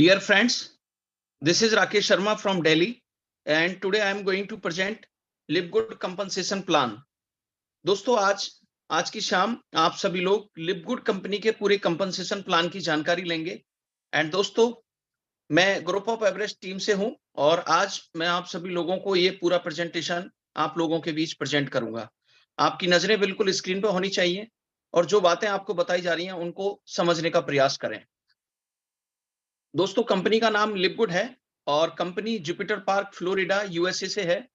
Dear friends, this is Rakesh Sharma from Delhi, and today I am going to present LiveGood compensation plan. दोस्तों आज की शाम आप सभी लोग LiveGood कंपनी के पूरे कंपनसेशन प्लान की जानकारी लेंगे। एंड दोस्तों, मैं ग्रुप ऑफ एवरेस्ट टीम से हूं और आज मैं आप सभी लोगों को ये पूरा प्रेजेंटेशन आप लोगों के बीच प्रेजेंट करूंगा। आपकी नजरें बिल्कुल स्क्रीन पर होनी चाहिए और जो बातें आपको बताई जा रही हैं उनको समझने का प्रयास करें। दोस्तों, कंपनी का नाम लिवगुड है और company Jupiter park Florida USA से है।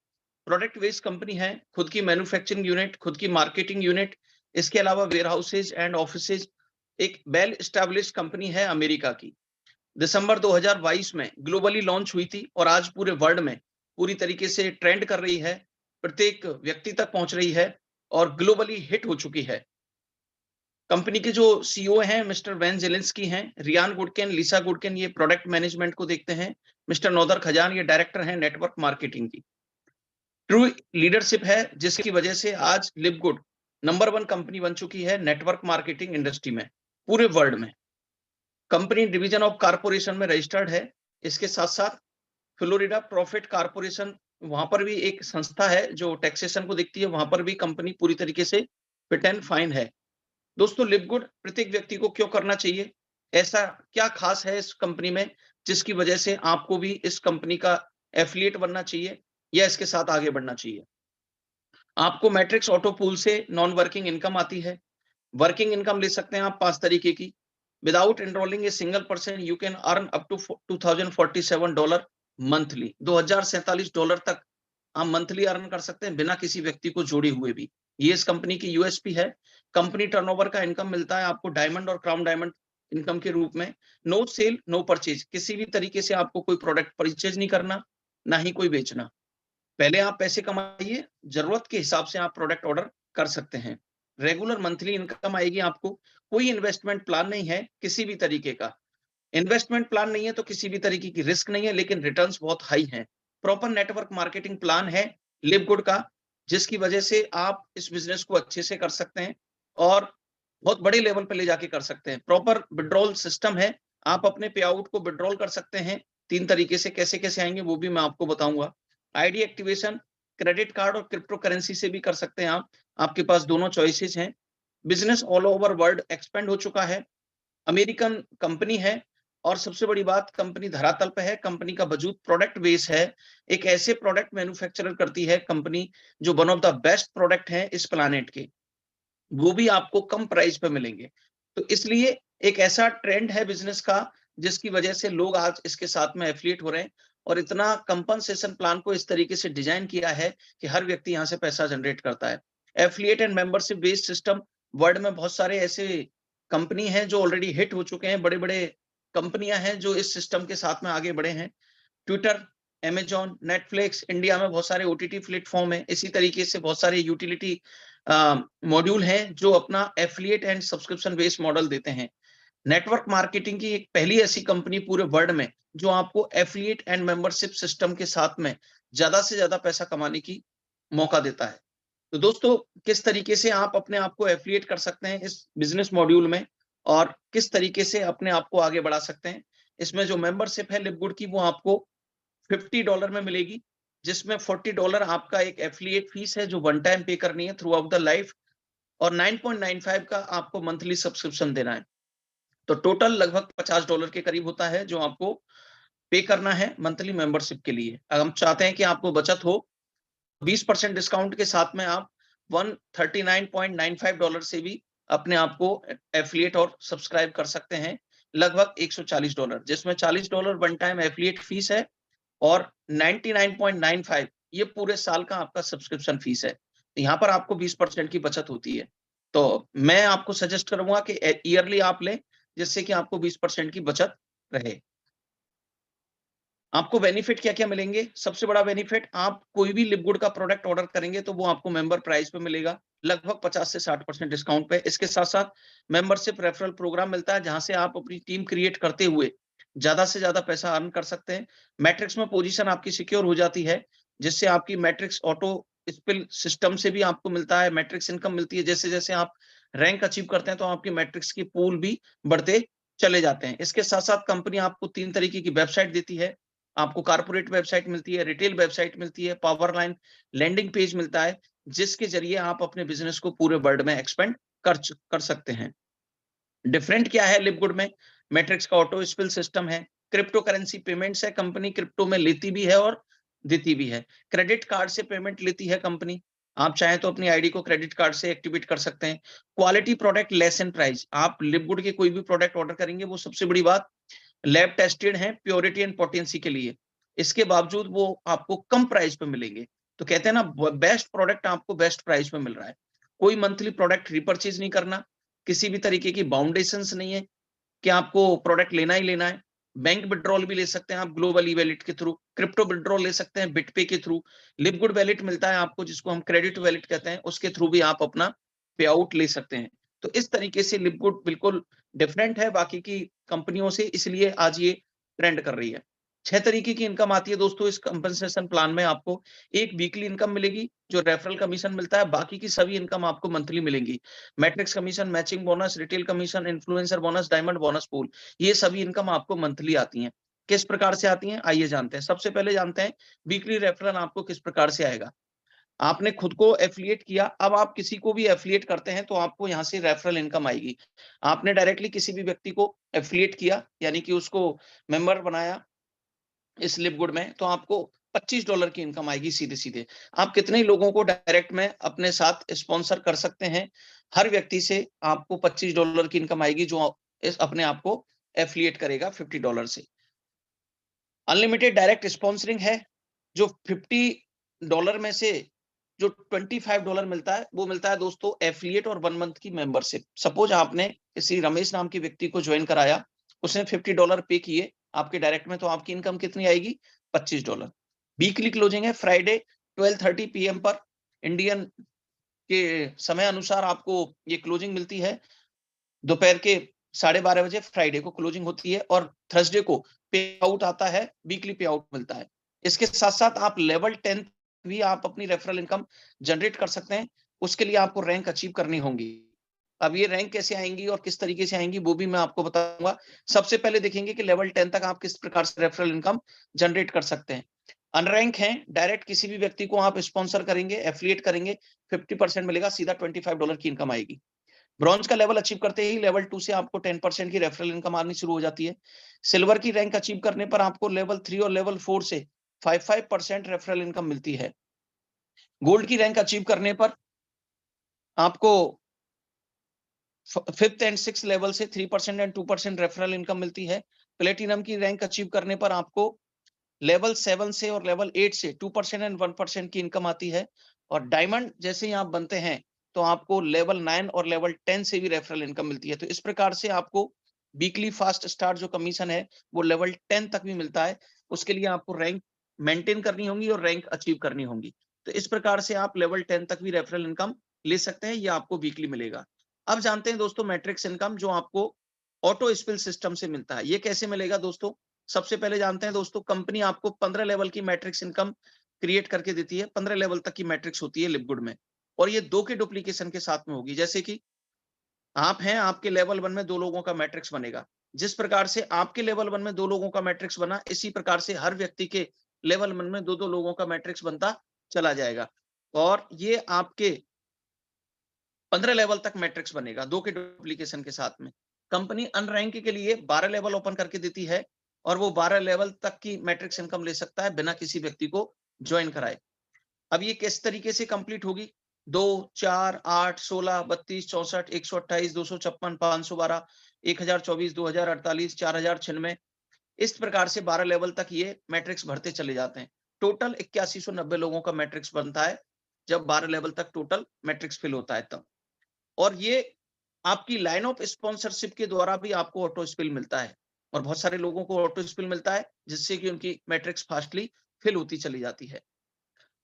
प्रोडक्ट बेस्ड कंपनी है, खुद की मैन्युफैक्चरिंग यूनिट, खुद की मार्केटिंग यूनिट, इसके अलावा वेयर हाउसेज एंड ऑफिसेज। एक वेल एस्टैब्लिश्ड कंपनी है अमेरिका की। दिसंबर 2022 में ग्लोबली लॉन्च हुई थी और आज पूरे वर्ल्ड में पूरी तरीके से ट्रेंड कर रही है, प्रत्येक व्यक्ति तक पहुंच रही है और ग्लोबली हिट हो चुकी है। कंपनी के जो सीईओ हैं मिस्टर वैन जेलेंस्की हैं, रियान गुडकेन, लिसा गुडकेन ये प्रोडक्ट मैनेजमेंट को देखते हैं, मिस्टर नौदर खजान ये डायरेक्टर हैं नेटवर्क मार्केटिंग की। ट्रू लीडरशिप है जिसकी वजह से आज लिवगुड नंबर 1 कंपनी बन चुकी है नेटवर्क मार्केटिंग इंडस्ट्री में पूरे वर्ल्ड में। कंपनी डिवीजन ऑफ कारपोरेशन में रजिस्टर्ड है। इसके साथ साथ फ्लोरिडा प्रॉफिट कारपोरेशन, वहां पर भी एक संस्था है जो टैक्सेशन को देखती है, वहां पर भी कंपनी पूरी तरीके से फिट एंड फाइन है। दोस्तों, लिवगुड प्रत्येक व्यक्ति को क्यों करना चाहिए? ऐसा क्या खास है इस कंपनी में जिसकी वजह से आपको भी इस कंपनी का एफिलिएट बनना चाहिए या इसके साथ आगे बढ़ना चाहिए? आपको मैट्रिक्स ऑटो पूल से नॉन वर्किंग इनकम आती है। वर्किंग इनकम ले सकते हैं आप 5 तरीके की। Without enrolling a single person you can earn up to $2047 monthly. $2047 तक आप मंथली अर्न कर सकते हैं बिना किसी व्यक्ति को जोड़े हुए भी। ये इस कंपनी की यूएसपी है। कंपनी टर्नओवर का इनकम मिलता है आपको डायमंड और क्राउन डायमंड इनकम के रूप में। नो सेल नो परचेज, किसी भी तरीके से आपको कोई प्रोडक्ट परचेज नहीं करना, ना ही कोई बेचना। पहले आप पैसे कमाइए, जरूरत के हिसाब से आप प्रोडक्ट ऑर्डर कर सकते हैं। रेगुलर मंथली इनकम आएगी आपको। कोई इन्वेस्टमेंट प्लान नहीं है किसी भी तरीके का। इन्वेस्टमेंट प्लान नहीं है तो किसी भी तरीके की रिस्क नहीं है, लेकिन रिटर्न्स बहुत हाई हैं। प्रॉपर नेटवर्क मार्केटिंग प्लान है लिवगुड का, जिसकी वजह से आप इस बिजनेस को अच्छे से कर सकते हैं और बहुत बड़े लेवल पे ले जाके कर सकते हैं। प्रॉपर विड्रॉल सिस्टम है, आप अपने पे आउट को विड्रॉल कर सकते हैं 3 तरीके से। कैसे-कैसे आएंगे वो भी मैं आपको बताऊंगा। आईडी एक्टिवेशन क्रेडिट कार्ड और क्रिप्टो करेंसी से भी कर सकते हैं आप। आपके पास दोनों चॉइसेस हैं। Business all over world expand हो चुका है। अमेरिकन कंपनी है और सबसे बड़ी बात, कंपनी धरातल पे है। कंपनी का वजूद प्रोडक्ट बेस है। एक ऐसे प्रोडक्ट मैन्युफैक्चरर करती है कंपनी जो one of the best product है इस प्लानेट के, वो भी आपको कम प्राइस पे मिलेंगे। तो इसलिए एक ऐसा ट्रेंड है बिजनेस का जिसकी वजह से लोग आज इसके साथ में एफिलिएट हो रहे हैं और इतना कंपनसेशन प्लान को इस तरीके से डिजाइन किया है कि हर व्यक्ति यहां से पैसा जनरेट करता है। Affiliate and membership based system, world में बहुत सारे ऐसे कंपनी हैं जो ऑलरेडी हिट हो चुके हैं, बड़े बड़े कंपनियां हैं जो इस सिस्टम के साथ में आगे बढ़े हैं। ट्विटर, अमेजॉन, नेटफ्लिक्स, इंडिया में बहुत सारे ओटीटी प्लेटफॉर्म है। इसी तरीके से बहुत सारे यूटिलिटी मॉड्यूल हैं जो अपना affiliate and subscription based model देते हैं। नेटवर्क मार्केटिंग की एक पहली ऐसी कंपनी पूरे वर्ल्ड में जो आपको एफिलिएट एंड मेंबरशिप सिस्टम के साथ में ज्यादा से ज्यादा पैसा कमाने की मौका देता है। तो दोस्तों, किस तरीके से आप अपने आप को एफिलिएट कर सकते हैं इस बिजनेस मॉड्यूल में और किस तरीके से अपने आप को आगे बढ़ा सकते हैं, इसमें जो मेंबरशिप है लिवगुड की वो आपको $50 में मिलेगी, जिसमें $40 आपका एक एफिलिएट फीस है जो वन टाइम पे करनी है थ्रू आउट द लाइफ और 9.95 का आपको मंथली सब्सक्रिप्शन देना है। तो टोटल लगभग $50 के करीब होता है जो आपको पे करना है मंथली मेंबरशिप के लिए। अगर हम चाहते हैं कि आपको बचत हो, 20% डिस्काउंट के साथ में आप $139.95 से भी अपने आप को एफिलिएट और सब्सक्राइब कर सकते हैं, लगभग $140, जिसमें $40 वन टाइम एफिलिएट फीस है और 99.95 ये पूरे साल का आपका सब्सक्रिप्शन फीस है। यहाँ पर आपको 20% की बचत होती है। तो मैं आपको सजेस्ट करूंगा कि ईयरली आप लें, जिससे कि आपको 20% की बचत रहे। आपको बेनिफिट क्या-क्या मिलेंगे? सबसे बड़ा बेनिफिट, आप कोई भी लिवगुड का प्रोडक्ट ऑर्डर करेंगे तो वो आपको मेंबर प्राइस पे मिलेगा, लगभग 50 से 60% डिस्काउंट पे। इसके साथ-साथ मेंबरशिप रेफरल प्रोग्राम मिलता है जहां से आप अपनी टीम क्रिएट करते हुए ज्यादा से ज्यादा पैसा अर्न कर सकते हैं। मैट्रिक्स में पोजीशन आपकी सिक्योर हो जाती है, जिससे आपकी मैट्रिक्स ऑटो स्पिल सिस्टम से भी आपको मिलता है, मैट्रिक्स इनकम मिलती है। जैसे-जैसे आप रैंक अचीव करते हैं तो आपकी मैट्रिक्स की पूल भी बढ़ते चले जाते हैं। इसके साथ साथ कंपनी आपको 3 तरीके की वेबसाइट देती है। आपको कॉर्पोरेट वेबसाइट मिलती है, रिटेल वेबसाइट मिलती है, पावर लाइन लैंडिंग पेज मिलता है, जिसके जरिए आप अपने बिजनेस को पूरे वर्ल्ड में एक्सपेंड कर सकते हैं। डिफरेंट क्या है लिपगुड में? मैट्रिक्स का ऑटो स्पिल सिस्टम है, क्रिप्टो करेंसी पेमेंट्स है, कंपनी क्रिप्टो में लेती भी है और देती भी है। क्रेडिट कार्ड से पेमेंट लेती है कंपनी, आप चाहें तो अपनी आईडी को क्रेडिट कार्ड से एक्टिवेट कर सकते हैं। Quality product less in price, आप लिपगुड के कोई भी प्रोडक्ट ऑर्डर करेंगे वो सबसे बड़ी बात लैब टेस्टेड है प्योरिटी एंड पोटेंसी के लिए, इसके बावजूद वो आपको कम प्राइस पे मिलेंगे। तो कहते हैं ना बेस्ट प्रोडक्ट आपको बेस्ट प्राइस पे मिल रहा है। कोई मंथली प्रोडक्ट रिपर्चेज नहीं करना, किसी भी तरीके की बाउंडेशंस नहीं है कि आपको प्रोडक्ट लेना ही लेना है। बैंक विड्रॉल भी ले सकते हैं आप ग्लोबल ई वैलेट के थ्रू, क्रिप्टो विड्रॉल ले सकते हैं बिटपे के थ्रू, लिपगुड वैलेट मिलता है आपको जिसको हम क्रेडिट वैलेट कहते हैं, उसके थ्रू भी आप अपना पे आउट ले सकते हैं। तो इस तरीके से लिपगुड बिल्कुल डिफरेंट है बाकी की कंपनियों से, इसलिए आज ये ट्रेंड कर रही है। 6 तरीके की इनकम आती है दोस्तों इस कंपनसेशन प्लान में। आपको एक वीकली इनकम मिलेगी जो रेफरल कमीशन मिलता है, बाकी की सभी इनकम आपको मंथली मिलेंगी। Matrix commission, matching bonus, retail commission, influencer bonus, diamond bonus pool, ये सभी इनकम आपको मंथली आती हैं। किस प्रकार से आती हैं आइए जानते हैं। सबसे पहले जानते हैं वीकली रेफरल आपको किस प्रकार से आएगा। आपने खुद को एफिलिएट किया, अब आप किसी को भी एफिलिएट करते हैं तो आपको यहाँ से रेफरल इनकम आएगी। आपने डायरेक्टली किसी भी व्यक्ति को एफिलिएट किया यानी कि उसको मेंबर बनाया इस लिपगुड में, तो आपको $25 की इनकम आएगी सीधे-सीधे। आप कितने ही लोगों को डायरेक्ट में अपने साथ स्पॉन्सर कर सकते हैं। हर व्यक्ति से आपको $25 की इनकम आएगी जो इस अपने आप को एफिलिएट करेगा $50 से। अनलिमिटेड डायरेक्ट स्पॉन्सरिंग है, जो $50 में से जो $25 मिलता है, वो मिलता है दोस्तों एफिलिएट और 1 मंथ की मेंबरशिप। सपोज आपने किसी रमेश नाम के व्यक्ति को जॉइन कराया, उसने $50 पे किए आपके डायरेक्ट में, तो आपकी इनकम कितनी आएगी? $25। वीकली क्लोजिंग है फ्राइडे 12:30 पीएम पर इंडियन के समय अनुसार आपको ये क्लोजिंग मिलती है। दोपहर के 12:30 बजे फ्राइडे को क्लोजिंग होती है और थर्सडे को पे आउट आता है, वीकली पे आउट मिलता है। इसके साथ-साथ आप लेवल 10 भी आप अपनी रेफरल इनकम जनरेट कर सकते हैं। उसके लिए आपको रैंक अचीव करनी होंगी। अब ये रैंक कैसे आएँगी और किस तरीके से आएँगी वो भी मैं आपको बताऊँगा। सबसे पहले देखेंगे कि लेवल 10 तक आप किस प्रकार से रेफरल इनकम जनरेट कर सकते हैं। अनरैंक हैं, डायरेक्ट किसी भी व्यक्ति को आप स्पॉन्सर करेंगे, एफिलिएट करेंगे, 50% मिलेगा, सीधा $25 की इनकम आएगी। ब्रॉन्ज का लेवल अचीव करते ही लेवल 2 से आपको 10% की रेफरल इनकम आनी शुरू हो जाती है। सिल्वर की रैंक अचीव करने पर आपको लेवल 3 और लेवल 4 से 5% रेफरल इनकम मिलती है। गोल्ड की रैंक अचीव करने पर आपको 5th एंड 6th लेवल से 3% एंड 2% रेफरल इनकम मिलती है। प्लेटिनम की रैंक अचीव करने पर आपको लेवल 7 से और लेवल 8 से 2% एंड 1% की इनकम आती है। और डायमंड जैसे ही आप बनते हैं तो आपको लेवल 9 और लेवल 10 से भी रेफरल इनकम मिलती है। तो इस प्रकार से आपको वीकली फास्ट स्टार्ट जो कमीशन है वो लेवल 10 तक भी मिलता है। उसके लिए आपको रैंक मेंटेन करनी होगी और रैंक अचीव करनी होगी। तो इस प्रकार से आप लेवल 10 तक भी रेफरल इनकम ले सकते हैं, ये आपको वीकली मिलेगा। अब जानते हैं दोस्तों मैट्रिक्स इनकम जो आपको ऑटो स्पिल सिस्टम से मिलता है। ये कैसे मिलेगा दोस्तों? सबसे पहले जानते हैं दोस्तों कंपनी आपको 15 लेवल की मैट्रिक्स इनकम क्रिएट करके देती है। 15 लेवल तक की मैट्रिक्स होती है लिपगुड में और ये 2 के डुप्लीकेशन के साथ में होगी। जैसे कि आप हैं, आपके लेवल 1 में 2 लोगों का मैट्रिक्स बनेगा। जिस प्रकार से आपके लेवल 1 में 2 लोगों का मैट्रिक्स बना, इसी प्रकार से हर व्यक्ति के लेवल 1 में 2-2 लोगों का मैट्रिक्स बनता चला जाएगा और ये आपके 15 लेवल तक मैट्रिक्स बनेगा 2 के डुप्लीकेशन के साथ में। कंपनी अनरैंक के लिए 12 लेवल ओपन करके देती है और वो 12 लेवल तक की मैट्रिक्स इनकम ले सकता है बिना किसी व्यक्ति को ज्वाइन कराए। अब ये किस तरीके से कंप्लीट होगी? 2, 4, 8, 16, 32, 64, 128, 256, 512, 1024, 2048, 4096, इस प्रकार से 12 लेवल तक ये मैट्रिक्स भरते चले जाते हैं। टोटल 8190 लोगों का मैट्रिक्स बनता है जब 12 लेवल तक टोटल मैट्रिक्स फिल होता है तब। और ये आपकी लाइन ऑफ स्पॉन्सरशिप के द्वारा भी आपको ऑटो स्पिल मिलता है और बहुत सारे लोगों को ऑटो स्पिल मिलता है जिससे कि उनकी मैट्रिक्स फास्टली फिल होती चली जाती है।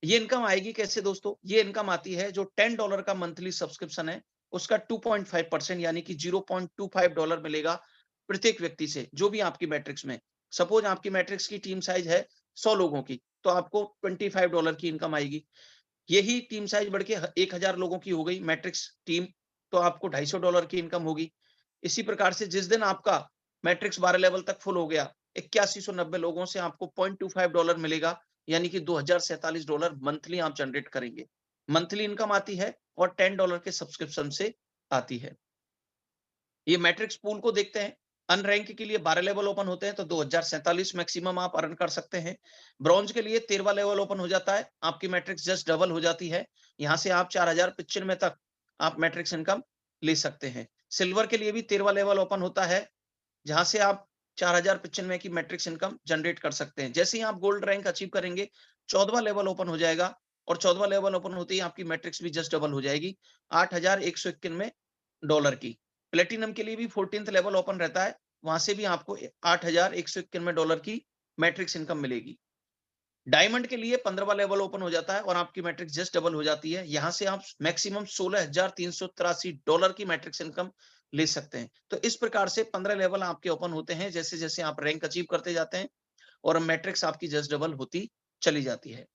ये इनकम आएगी कैसे दोस्तों? ये इनकम आती है जो $10 का मंथली सब्सक्रिप्शन है उसका 2.5% यानी कि $0.25 मिलेगा प्रत्येक व्यक्ति से, जो भी आपकी मैट्रिक्स में। सपोज आपकी मैट्रिक्स की टीम साइज है 100 लोगों की, तो आपको $25 की इनकम आएगी। यही टीम साइज बढ़ के 1000 लोगों की हो गई मैट्रिक्स टीम, तो आपको $250 की इनकम होगी। इसी प्रकार से जिस दिन आपका मैट्रिक्स 12 लेवल तक फुल हो गया, 8190 लोगों से आपको $0.25 मिलेगा, यानी कि $2047 मंथली आप जनरेट करेंगे। मंथली इनकम आती है और $10 के सब्सक्रिप्शन से आती है। ये मैट्रिक्स पूल को देखते हैं। अनरैंक के लिए 12 लेवल ओपन होते हैं तो 2047 मैक्सिमम आप अर्न कर सकते हैं। ब्रॉन्ज के लिए 13वां लेवल ओपन हो जाता है, आपकी मैट्रिक्स जस्ट डबल हो जाती है। यहाँ से आप 4095 तक आप मैट्रिक्स इनकम ले सकते हैं। सिल्वर के लिए भी 13वां लेवल ओपन होता है, जहां से आप 4095 की मैट्रिक्स इनकम जनरेट कर सकते हैं। जैसे ही आप गोल्ड रैंक अचीव करेंगे, 14वां लेवल ओपन हो जाएगा और 14वां लेवल ओपन होते ही आपकी मैट्रिक्स भी जस्ट डबल हो जाएगी, $8191 की। प्लेटिनम के लिए भी 14th लेवल ओपन रहता है, वहां से भी आपको $8191 की मैट्रिक्स इनकम मिलेगी। डायमंड के लिए 15वां लेवल ओपन हो जाता है और आपकी मैट्रिक्स जस्ट डबल हो जाती है। यहां से आप मैक्सिमम $16,383 की मैट्रिक्स इनकम ले सकते हैं। तो इस प्रकार से 15 लेवल आपके ओपन होते हैं, जैसे जैसे आप रैंक अचीव करते जाते हैं और मैट्रिक्स आपकी जस्ट डबल होती चली जाती है।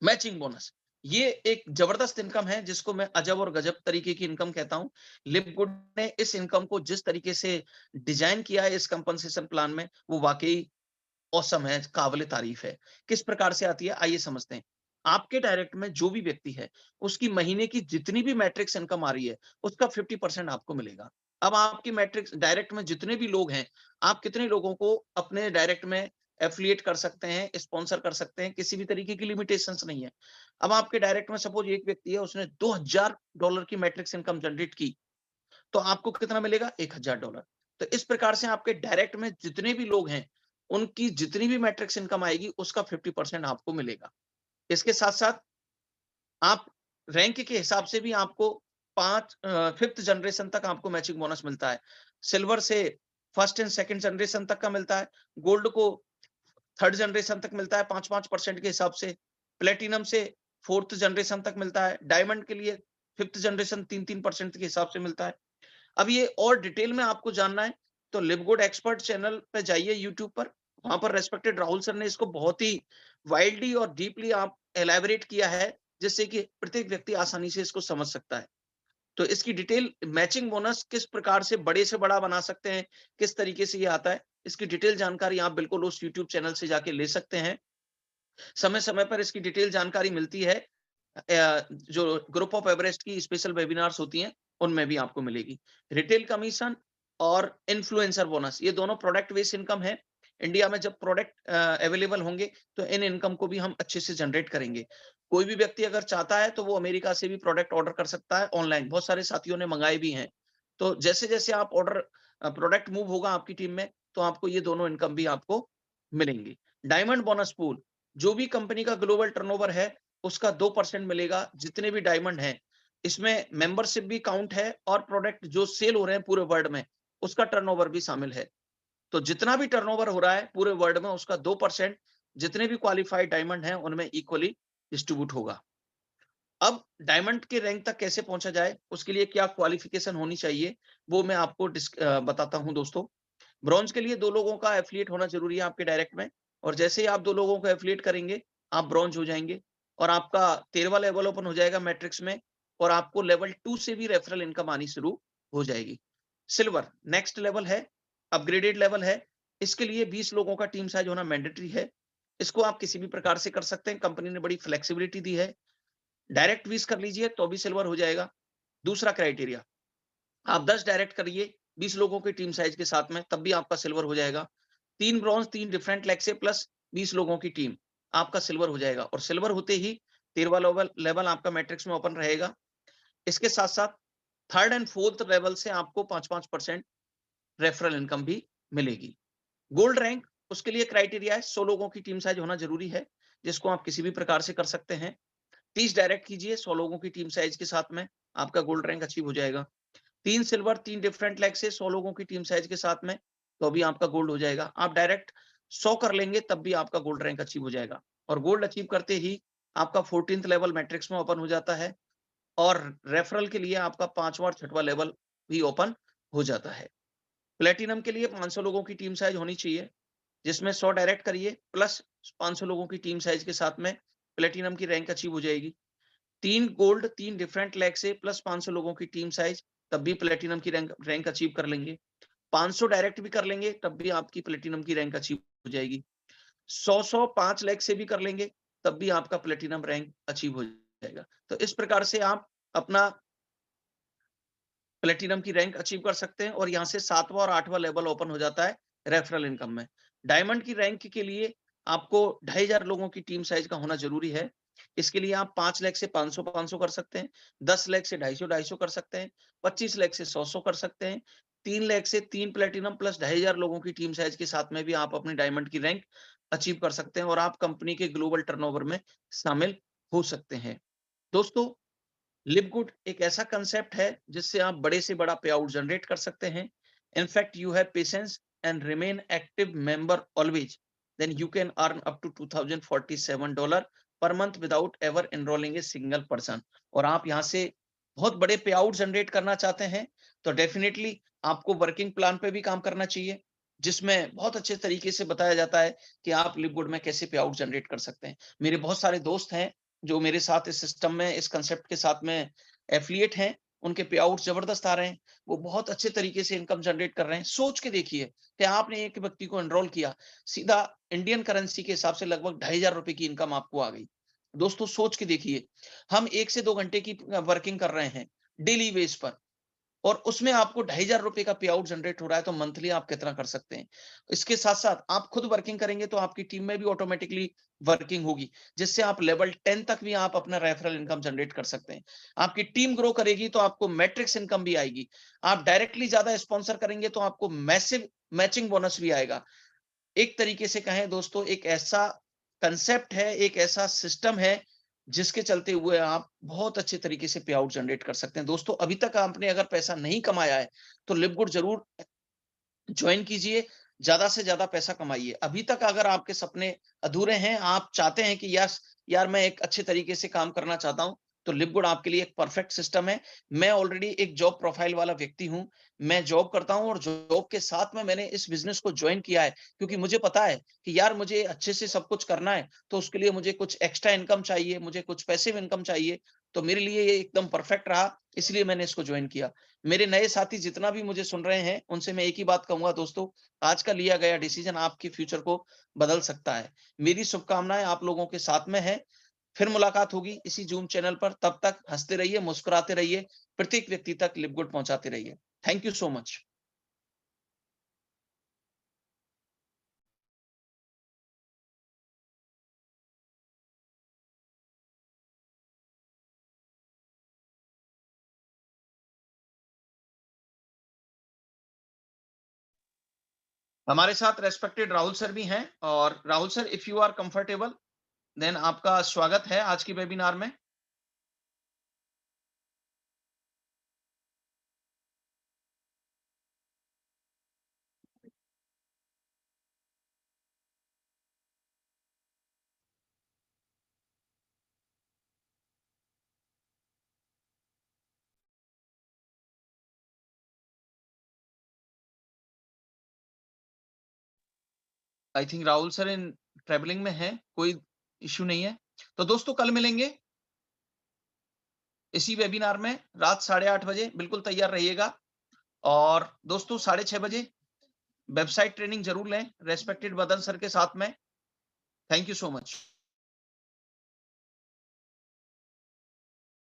मैचिंग बोनस, ये एक जबरदस्त इनकम है जिसको मैं अजब और गजब तरीके की इनकम कहता हूं। लिपगुड ने इस इनकम को जिस तरीके से डिजाइन किया है इस कंपनसेशन प्लान में, वो वाकई औसम है, काबिल तारीफ है। किस प्रकार से आती है आइए समझते हैं। आपके डायरेक्ट में जो भी व्यक्ति है, उसकी महीने की जितनी भी मैट्रिक्स इनकम आ रही है, उसका 50% आपको मिलेगा। अब आपकी मैट्रिक्स डायरेक्ट में जितने भी लोग हैं, आप कितने लोगों को अपने डायरेक्ट में एफिलिएट कर सकते हैं, स्पॉन्सर कर सकते हैं, किसी भी तरीके की लिमिटेशंस नहीं है। अब आपके डायरेक्ट में सपोज एक व्यक्ति है, उसने $2000 की मैट्रिक्स इनकम जनरेट की, तो आपको कितना मिलेगा? $1000। तो इस प्रकार से आपके डायरेक्ट में जितने भी लोग हैं, उनकी जितनी भी मैट्रिक्स इनकम आएगी, उसका 50% आपको मिलेगा। इसके साथ-साथ आप रैंक के हिसाब से भी आपको 5th जनरेशन तक आपको मैचिंग बोनस मिलता है। सिल्वर से 1st एंड 2nd जनरेशन तक का मिलता है। गोल्ड को 3rd जनरेशन तक मिलता है 5-5% के हिसाब से। प्लेटिनम से 4th जनरेशन तक मिलता है। डायमंड के लिए 5th जनरेशन 3-3% के हिसाब से मिलता है। अब ये और डिटेल में आपको जानना है तो लिव गुड एक्सपर्ट चैनल पे जाइए यूट्यूब पर। वहां पर रेस्पेक्टेड राहुल सर ने इसको बहुत ही वाइल्डली और डीपली आप एलैबोरेट किया है, जिससे कि प्रत्येक व्यक्ति आसानी से इसको समझ सकता है। तो इसकी डिटेल मैचिंग बोनस किस प्रकार से बड़े से बड़ा बना सकते हैं, किस तरीके से ये आता है, इसकी डिटेल जानकारी आप बिल्कुल उस यूट्यूब चैनल से जाके ले सकते हैं। समय समय पर इसकी डिटेल जानकारी मिलती है। जो ग्रुप ऑफ एवरेस्ट की स्पेशल वेबिनार्स होती हैं, उनमें भी आपको मिलेगी। रिटेल कमीशन और इन्फ्लुएंसर बोनस, ये दोनों प्रोडक्ट बेस्ड इनकम है। इंडिया में जब प्रोडक्ट अवेलेबल होंगे तो इन इनकम को भी हम अच्छे से जनरेट करेंगे। कोई भी व्यक्ति अगर चाहता है तो वो अमेरिका से भी प्रोडक्ट ऑर्डर कर सकता है ऑनलाइन। बहुत सारे साथियों ने मंगाए भी हैं। तो जैसे जैसे आप ऑर्डर प्रोडक्ट मूव होगा आपकी टीम में, तो आपको ये दोनों इनकम भी आपको मिलेंगी। डायमंड बोनस पूल, जो भी कंपनी का ग्लोबल टर्नओवर है, उसका 2% मिलेगा जितने भी डायमंड हैं। इसमें मेंबरशिप भी काउंट है और प्रोडक्ट जो सेल हो रहे हैं पूरे वर्ल्ड में, उसका टर्नओवर भी शामिल है। तो जितना भी टर्नओवर हो रहा है पूरे वर्ल्ड में, उसका 2% जितने भी क्वालिफाइड डायमंड हैं उनमें इक्वली डिस्ट्रीब्यूट होगा। अब डायमंड के रैंक तक कैसे पहुंचा जाए, उसके लिए क्या क्वालिफिकेशन होनी चाहिए, वो मैं आपको बताता हूं दोस्तों। ब्रॉन्ज के लिए 2 लोगों का एफिलिएट होना जरूरी है आपके डायरेक्ट में, और जैसे ही आप 2 लोगों को एफिलिएट करेंगे, आप ब्रॉन्ज हो जाएंगे और आपका 13वां लेवल ओपन हो जाएगा मैट्रिक्स में, और आपको लेवल 2 से भी रेफरल इनकम आनी शुरू हो जाएगी। सिल्वर नेक्स्ट लेवल है, अपग्रेडेड लेवल है। इसके लिए 20 लोगों का टीम साइज होना मैंडेटरी है। इसको आप किसी भी प्रकार से कर सकते हैं, कंपनी ने बड़ी फ्लेक्सिबिलिटी दी है। डायरेक्ट 20 कर लीजिए तो भी सिल्वर हो जाएगा। दूसरा क्राइटेरिया, आप 10 डायरेक्ट करिए 20 लोगों की टीम साइज के साथ में, तब भी आपका सिल्वर हो जाएगा। 3 ब्रॉन्ज 3 डिफरेंट लेग से प्लस 20 लोगों की टीम, आपका सिल्वर हो जाएगा। और सिल्वर होते ही 13वां लेवल लेवल आपका मैट्रिक्स में ओपन रहेगा। इसके साथ साथ 3rd एंड 4th लेवल से आपको 5-5% रेफरल इनकम भी मिलेगी। गोल्ड रैंक, उसके लिए क्राइटेरिया है 100 लोगों की टीम साइज होना जरूरी है, जिसको आप किसी भी प्रकार से कर सकते हैं। 30 डायरेक्ट कीजिए 100 लोगों की टीम साइज के साथ में, आपका गोल्ड रैंक अचीव हो जाएगा। 3 सिल्वर 3 डिफरेंट लेग से 100 लोगों की टीम साइज के साथ में, तो अभी आपका गोल्ड हो जाएगा। आप डायरेक्ट 100 कर लेंगे तब भी आपका गोल्ड रैंक अचीव हो जाएगा। और गोल्ड अचीव करते ही आपका 14th लेवल मैट्रिक्स में ओपन हो जाता है, और रेफरल के लिए आपका 5वां और 6वां लेवल भी ओपन हो जाता है। प्लेटिनम के लिए 500 लोगों की टीम साइज होनी चाहिए, जिसमें 100 डायरेक्ट करिए प्लस 500 लोगों की टीम साइज के साथ में प्लेटिनम की रैंक अचीव हो जाएगी। 3 गोल्ड 3 डिफरेंट लेग से प्लस 500 लोगों की टीम साइज, तब भी प्लेटिनम की रैंक अचीव कर लेंगे। 500 डायरेक्ट भी कर लेंगे तब भी आपकी प्लेटिनम की रैंक अचीव हो जाएगी। 100 5 लाख से भी कर लेंगे तब भी आपका प्लेटिनम रैंक अचीव हो जाएगा। तो इस प्रकार से आप अपना प्लेटिनम की रैंक अचीव कर सकते हैं और यहाँ से 7वां और 8वां लेवल ओपन हो जाता है रेफरल इनकम में। डायमंड की रैंक के लिए आपको 2500 लोगों की टीम साइज का होना जरूरी है। इसके लिए आप 5 लाख से 500 कर सकते हैं, 10 लाख से 250 कर सकते हैं, 25 लाख से 100 कर सकते हैं, 3 लाख से 3 प्लेटिनम प्लस 2500 लोगों की टीम साइज के साथ में भी आप अपनी डायमंड की रैंक अचीव कर सकते हैं और आप कंपनी के ग्लोबल टर्नओवर में शामिल हो सकते हैं। दोस्तों, लिव गुड एक ऐसा कंसेप्ट है जिससे आप बड़े से बड़ा पे आउट जनरेट कर सकते हैं। In fact you have patience and remain active member always, then you can earn up to $2047 per month without ever enrolling a single person. और आप यहाँ से बहुत बड़े पे आउट जनरेट करना चाहते हैं तो डेफिनेटली आपको वर्किंग प्लान पे भी काम करना चाहिए, जिसमें बहुत अच्छे तरीके से बताया जाता है कि आप लिव गुड में कैसे पे आउट जनरेट कर सकते हैं। मेरे बहुत सारे दोस्त हैं जो मेरे साथ इस सिस्टम में, इस कंसेप्ट के साथ में एफिलिएट हैं, उनके पे आउट जबरदस्त आ रहे हैं, वो बहुत अच्छे तरीके से इनकम जनरेट कर रहे हैं। सोच के देखिए कि आपने एक व्यक्ति को एनरोल किया, सीधा इंडियन करेंसी के हिसाब से लगभग 2500 रुपए की इनकम आपको आ गई। दोस्तों सोच के देखिए, हम 1 से 2 घंटे की वर्किंग कर रहे हैं डेली बेस पर और उसमें आपको 2500 रुपए का पे आउट जनरेट हो रहा है, तो मंथली आप कितना कर सकते हैं। इसके साथ साथ आप खुद वर्किंग करेंगे तो आपकी टीम में भी ऑटोमेटिकली वर्किंग होगी, जिससे आप लेवल 10 तक भी आप अपना रेफरल इनकम जनरेट कर सकते हैं। आपकी टीम ग्रो करेगी तो आपको मैट्रिक्स इनकम भी आएगी। आप डायरेक्टली ज्यादा स्पॉन्सर करेंगे तो आपको मैसिव मैचिंग बोनस भी आएगा। एक तरीके से कहें दोस्तों, एक ऐसा कंसेप्ट है, एक ऐसा सिस्टम है जिसके चलते हुए आप बहुत अच्छे तरीके से पे आउट जनरेट कर सकते हैं। दोस्तों, अभी तक आपने अगर पैसा नहीं कमाया है तो लिवगुड जरूर ज्वाइन कीजिए, ज्यादा से ज्यादा पैसा कमाइए। अभी तक अगर आपके सपने अधूरे हैं, आप चाहते हैं कि यस यार मैं एक अच्छे तरीके से काम करना चाहता हूं, तो लिवगुड आपके लिए एक परफेक्ट सिस्टम है। मैं ऑलरेडी एक जॉब प्रोफाइल वाला व्यक्ति हूं, मैं जॉब करता हूं और जॉब के साथ में मैंने इस बिजनेस को ज्वाइन किया है क्योंकि मुझे पता है कि यार मुझे अच्छे से सब कुछ करना है, तो उसके लिए मुझे कुछ एक्स्ट्रा इनकम चाहिए, मुझे कुछ पैसिव इनकम चाहिए। तो मेरे लिए ये एकदम परफेक्ट रहा, इसलिए मैंने इसको ज्वाइन किया। मेरे नए साथी जितना भी मुझे सुन रहे हैं, उनसे मैं एक ही बात कहूंगा दोस्तों, आज का लिया गया डिसीजन आपके फ्यूचर को बदल सकता है। मेरी शुभकामनाएं आप लोगों के साथ में है। फिर मुलाकात होगी इसी जूम चैनल पर, तब तक हंसते रहिए, मुस्कुराते रहिए, प्रत्येक व्यक्ति तक लिव गुड पहुंचाते रहिए। Thank you so much. हमारे साथ रेस्पेक्टेड राहुल सर भी हैं, और Rahul sir, if you are comfortable, then आपका स्वागत है आज की वेबिनार में। I think Rahul sir in travelling में है, कोई इश्यू नहीं है। तो दोस्तों, कल मिलेंगे इसी वेबिनार में रात 8:30 बजे, बिल्कुल तैयार रहिएगा। और दोस्तों, 6:30 बजे वेबसाइट ट्रेनिंग जरूर लें रेस्पेक्टेड बदन सर के साथ में। Thank you so much.